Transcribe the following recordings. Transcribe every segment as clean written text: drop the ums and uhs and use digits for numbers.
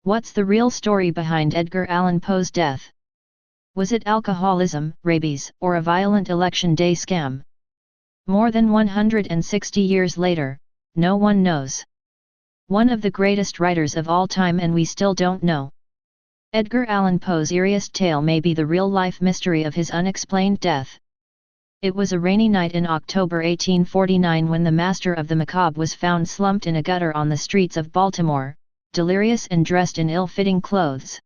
What's the real story behind Edgar Allan Poe's death? Was it alcoholism, rabies, or a violent election day scam? More than 160 years later, no one knows. One of the greatest writers of all time, and we still don't know. Edgar Allan Poe's eeriest tale may be the real-life mystery of his unexplained death. It was a rainy night in October 1849 when the master of the macabre was found slumped in a gutter on the streets of Baltimore, delirious and dressed in ill-fitting clothes.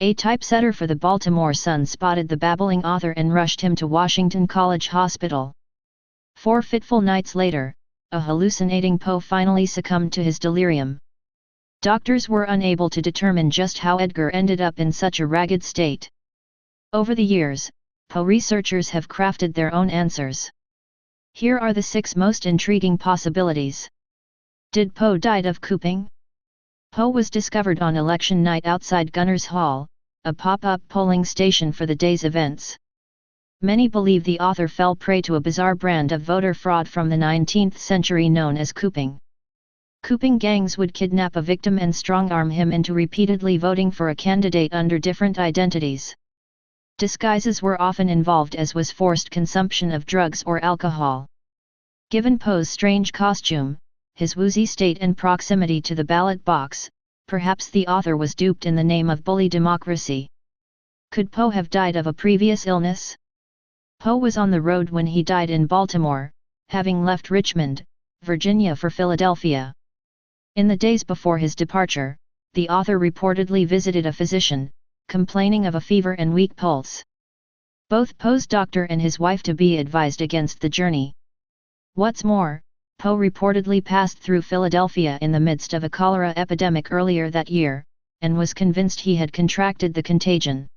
A typesetter for the Baltimore Sun spotted the babbling author and rushed him to Washington College Hospital. 4 fitful nights later, a hallucinating Poe finally succumbed to his delirium. Doctors were unable to determine just how Edgar ended up in such a ragged state. Over the years, Poe researchers have crafted their own answers. Here are the 6 most intriguing possibilities. Did Poe die of cooping? Poe was discovered on election night outside Gunners Hall, a pop-up polling station for the day's events. Many believe the author fell prey to a bizarre brand of voter fraud from the 19th century known as cooping. Cooping gangs would kidnap a victim and strong-arm him into repeatedly voting for a candidate under different identities. Disguises were often involved, as was forced consumption of drugs or alcohol. Given Poe's strange costume, his woozy state and proximity to the ballot box, perhaps the author was duped in the name of bully democracy. Could Poe have died of a previous illness? Poe was on the road when he died in Baltimore, having left Richmond, Virginia for Philadelphia. In the days before his departure, the author reportedly visited a physician, complaining of a fever and weak pulse. Both Poe's doctor and his wife-to-be advised against the journey. What's more, Poe reportedly passed through Philadelphia in the midst of a cholera epidemic earlier that year, and was convinced he had contracted the contagion.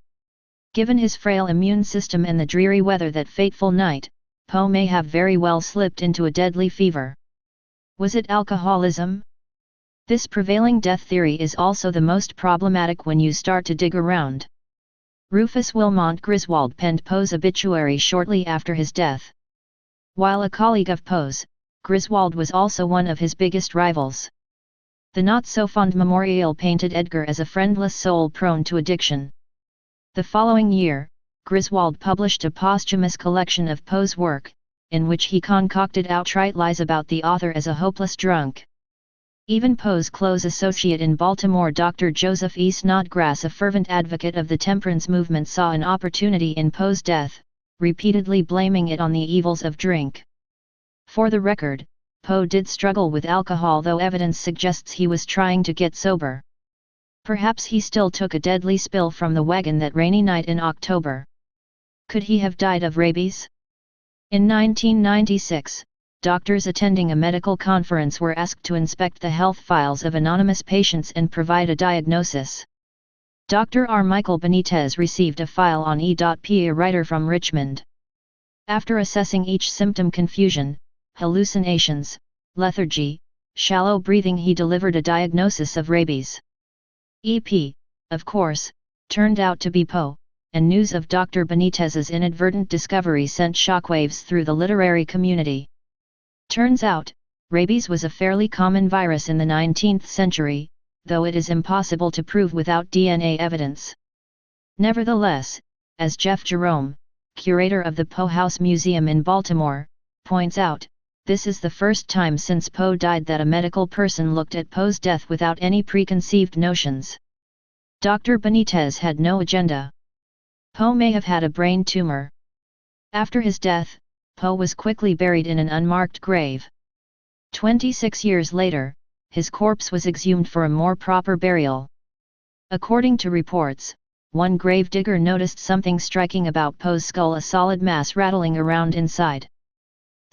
Given his frail immune system and the dreary weather that fateful night, Poe may have very well slipped into a deadly fever. Was it alcoholism? This prevailing death theory is also the most problematic when you start to dig around. Rufus Wilmot Griswold penned Poe's obituary shortly after his death. While a colleague of Poe's, Griswold was also one of his biggest rivals. The not-so-fond memorial painted Edgar as a friendless soul prone to addiction. The following year, Griswold published a posthumous collection of Poe's work, in which he concocted outright lies about the author as a hopeless drunk. Even Poe's close associate in Baltimore, Dr. Joseph E. Snodgrass, a fervent advocate of the temperance movement, saw an opportunity in Poe's death, repeatedly blaming it on the evils of drink. For the record, Poe did struggle with alcohol, though evidence suggests he was trying to get sober. Perhaps he still took a deadly spill from the wagon that rainy night in October. Could he have died of rabies? In 1996, doctors attending a medical conference were asked to inspect the health files of anonymous patients and provide a diagnosis. Dr. R. Michael Benitez received a file on E.P., a writer from Richmond. After assessing each symptom, confusion, hallucinations, lethargy, shallow breathing, he delivered a diagnosis of rabies. EP, of course, turned out to be Poe, and news of Dr. Benitez's inadvertent discovery sent shockwaves through the literary community. Turns out, rabies was a fairly common virus in the 19th century, though it is impossible to prove without DNA evidence. Nevertheless, as Jeff Jerome, curator of the Poe House Museum in Baltimore, points out, this is the first time since Poe died that a medical person looked at Poe's death without any preconceived notions. Dr. Benitez had no agenda. Poe may have had a brain tumor. After his death, Poe was quickly buried in an unmarked grave. 26 years later, his corpse was exhumed for a more proper burial. According to reports, one gravedigger noticed something striking about Poe's skull, a solid mass rattling around inside.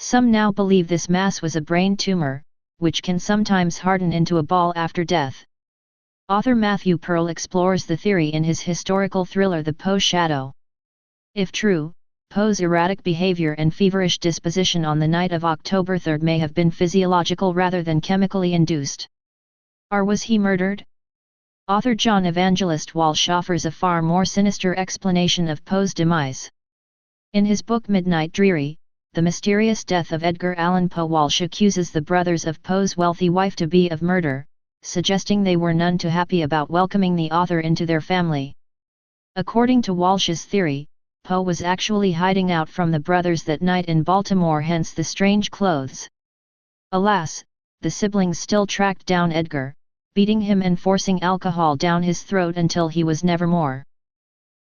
Some now believe this mass was a brain tumor, which can sometimes harden into a ball after death. Author Matthew Pearl explores the theory in his historical thriller The Poe Shadow. If true, Poe's erratic behavior and feverish disposition on the night of October 3 may have been physiological rather than chemically induced. Or was he murdered? Author John Evangelist Walsh offers a far more sinister explanation of Poe's demise. In his book Midnight Dreary, The Mysterious Death of Edgar Allan Poe, Walsh accuses the brothers of Poe's wealthy wife-to-be of murder, suggesting they were none too happy about welcoming the author into their family. According to Walsh's theory, Poe was actually hiding out from the brothers that night in Baltimore, hence the strange clothes. Alas, the siblings still tracked down Edgar, beating him and forcing alcohol down his throat until he was nevermore.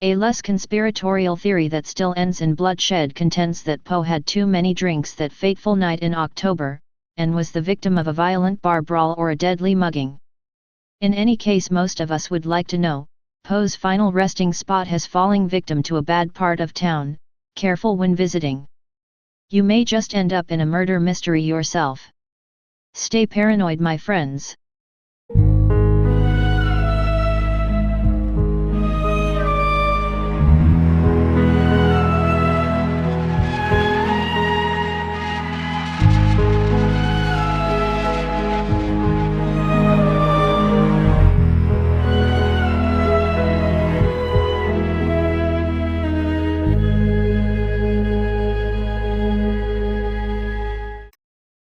A less conspiratorial theory that still ends in bloodshed contends that Poe had too many drinks that fateful night in October, and was the victim of a violent bar brawl or a deadly mugging. In any case, most of us would like to know, Poe's final resting spot has fallen victim to a bad part of town. Careful when visiting. You may just end up in a murder mystery yourself. Stay paranoid, my friends.